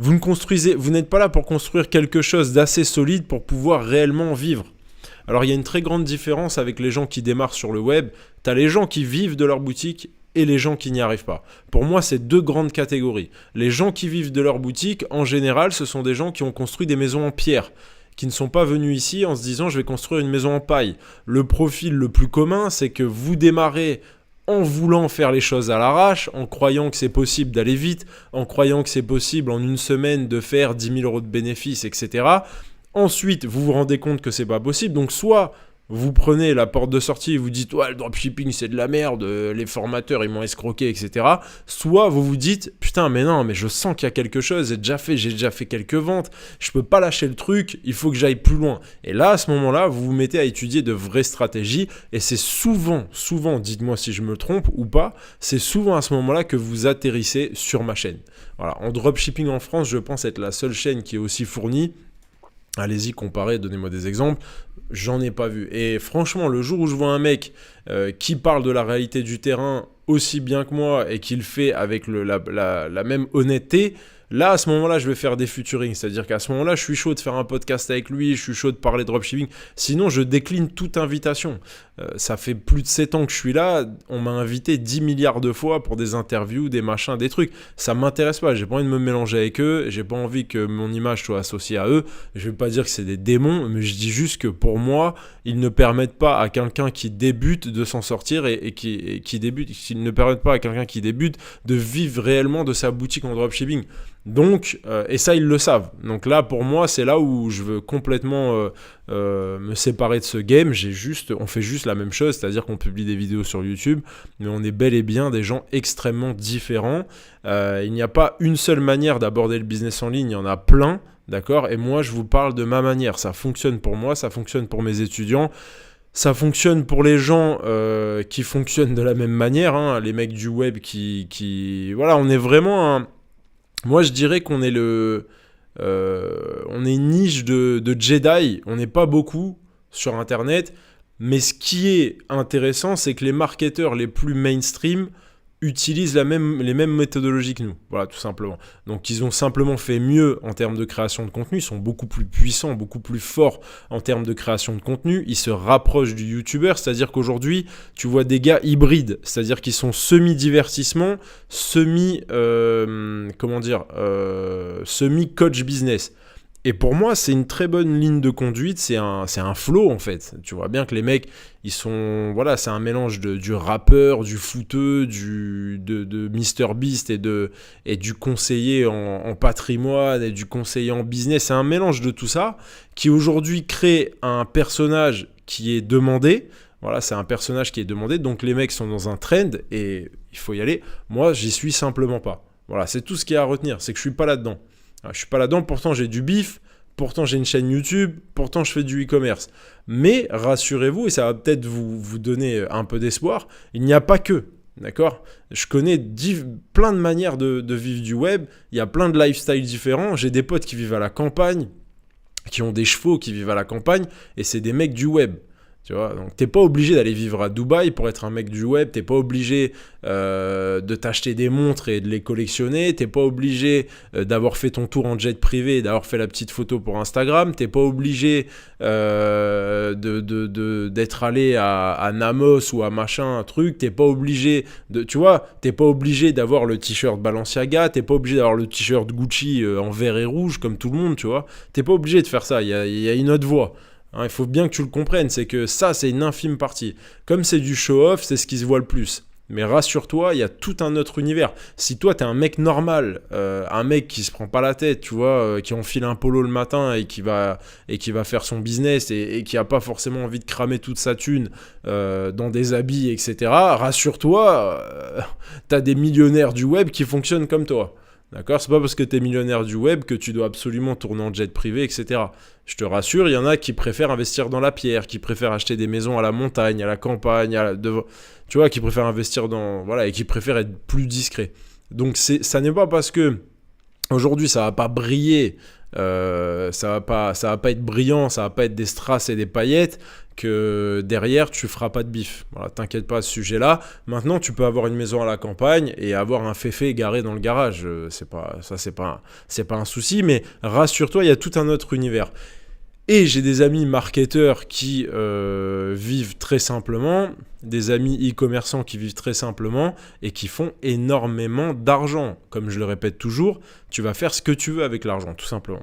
Vous n'êtes pas là pour construire quelque chose d'assez solide pour pouvoir réellement vivre. Alors il y a une très grande différence avec les gens qui démarrent sur le web. Tu as les gens qui vivent de leur boutique et les gens qui n'y arrivent pas. Pour moi, c'est deux grandes catégories. Les gens qui vivent de leur boutique, en général, ce sont des gens qui ont construit des maisons en pierre, qui ne sont pas venus ici en se disant « je vais construire une maison en paille ». Le profil le plus commun, c'est que vous démarrez en voulant faire les choses à l'arrache, en croyant que c'est possible d'aller vite, en croyant que c'est possible en une semaine de faire 10 000 euros de bénéfices, etc. Ensuite, vous vous rendez compte que c'est pas possible, donc soit vous prenez la porte de sortie et vous dites ouais, le dropshipping c'est de la merde, les formateurs ils m'ont escroqué, etc. Soit vous vous dites putain mais non, mais je sens qu'il y a quelque chose, j'ai déjà fait quelques ventes, je peux pas lâcher le truc, il faut que j'aille plus loin. Et là à ce moment-là, vous vous mettez à étudier de vraies stratégies et c'est souvent, dites-moi si je me trompe ou pas, c'est souvent à ce moment-là que vous atterrissez sur ma chaîne. Voilà, en dropshipping en France, je pense être la seule chaîne qui est aussi fournie. Allez-y, comparez, donnez-moi des exemples. J'en ai pas vu. Et franchement, le jour où je vois un mec qui parle de la réalité du terrain aussi bien que moi et qui le fait avec la même honnêteté, là, à ce moment-là, je vais faire des featuring. C'est-à-dire qu'à ce moment-là, je suis chaud de faire un podcast avec lui, je suis chaud de parler dropshipping. Sinon, je décline toute invitation. Ça fait plus de 7 ans que je suis là. On m'a invité 10 milliards de fois pour des interviews, des machins, des trucs. Ça m'intéresse pas. J'ai pas envie de me mélanger avec eux. J'ai pas envie que mon image soit associée à eux. Je vais pas dire que c'est des démons, mais je dis juste que pour moi, ils ne permettent pas à quelqu'un qui débute de s'en sortir et qui débute. Ils ne permettent pas à quelqu'un qui débute de vivre réellement de sa boutique en dropshipping. Donc, et ça ils le savent. Donc là pour moi c'est là où je veux complètement me séparer de ce game. On fait juste la même chose, c'est-à-dire qu'on publie des vidéos sur YouTube, mais on est bel et bien des gens extrêmement différents. Il n'y a pas une seule manière d'aborder le business en ligne, il y en a plein, d'accord ? Et moi je vous parle de ma manière, ça fonctionne pour moi, ça fonctionne pour mes étudiants. Ça fonctionne pour les gens qui fonctionnent de la même manière, hein, les mecs du web qui... Voilà, on est vraiment Moi, je dirais qu'on est on est une niche de Jedi. On n'est pas beaucoup sur Internet. Mais ce qui est intéressant, c'est que les marketeurs les plus mainstream utilisent les mêmes méthodologies que nous. Voilà, tout simplement. Donc, ils ont simplement fait mieux en termes de création de contenu. Ils sont beaucoup plus puissants, beaucoup plus forts en termes de création de contenu. Ils se rapprochent du YouTuber. C'est-à-dire qu'aujourd'hui, tu vois des gars hybrides. C'est-à-dire qu'ils sont semi-divertissement, semi-coach business. Et pour moi, c'est une très bonne ligne de conduite, c'est un flow en fait. Tu vois bien que les mecs, ils sont, voilà, c'est un mélange du rappeur, du footeux, de Mr Beast et du conseiller en patrimoine et du conseiller en business. C'est un mélange de tout ça qui aujourd'hui crée un personnage qui est demandé. Voilà, c'est un personnage qui est demandé, donc les mecs sont dans un trend et il faut y aller. Moi, j'y suis simplement pas. Voilà, c'est tout ce qu'il y a à retenir, c'est que je suis pas là-dedans. Je suis pas là-dedans, pourtant j'ai du bif, pourtant j'ai une chaîne YouTube, pourtant je fais du e-commerce. Mais rassurez-vous, et ça va peut-être vous donner un peu d'espoir, il n'y a pas que, d'accord ? Je connais plein de manières de vivre du web, il y a plein de lifestyles différents, j'ai des potes qui vivent à la campagne, qui ont des chevaux qui vivent à la campagne, et c'est des mecs du web. Tu vois, donc t'es pas obligé d'aller vivre à Dubaï pour être un mec du web, t'es pas obligé de t'acheter des montres et de les collectionner, t'es pas obligé d'avoir fait ton tour en jet privé et d'avoir fait la petite photo pour Instagram, t'es pas obligé d'être allé à Namos ou à machin, un truc, t'es pas obligé t'es pas obligé d'avoir le t-shirt Balenciaga, t'es pas obligé d'avoir le t-shirt Gucci en vert et rouge comme tout le monde, tu vois, t'es pas obligé de faire ça, il y a une autre voie. Il faut bien que tu le comprennes, c'est que ça, c'est une infime partie. Comme c'est du show-off, c'est ce qui se voit le plus. Mais rassure-toi, il y a tout un autre univers. Si toi, t'es un mec normal, un mec qui se prend pas la tête, tu vois, qui enfile un polo le matin et qui va faire son business et qui a pas forcément envie de cramer toute sa thune dans des habits, etc., rassure-toi, t'as des millionnaires du web qui fonctionnent comme toi. D'accord ? C'est pas parce que tu es millionnaire du web que tu dois absolument tourner en jet privé, etc. Je te rassure, il y en a qui préfèrent investir dans la pierre, qui préfèrent acheter des maisons à la montagne, à la campagne, tu vois, qui préfèrent investir et qui préfèrent être plus discrets. Donc ça n'est pas parce que aujourd'hui ça va pas briller Ça va pas être brillant, ça va pas être des strass et des paillettes, que derrière tu feras pas de bif. Voilà, t'inquiète pas à ce sujet-là. Maintenant, tu peux avoir une maison à la campagne et avoir un féfé garé dans le garage. C'est pas un souci, mais rassure-toi, il y a tout un autre univers. Et j'ai des amis marketeurs qui vivent très simplement, des amis e-commerçants qui vivent très simplement et qui font énormément d'argent. Comme je le répète toujours, tu vas faire ce que tu veux avec l'argent, tout simplement.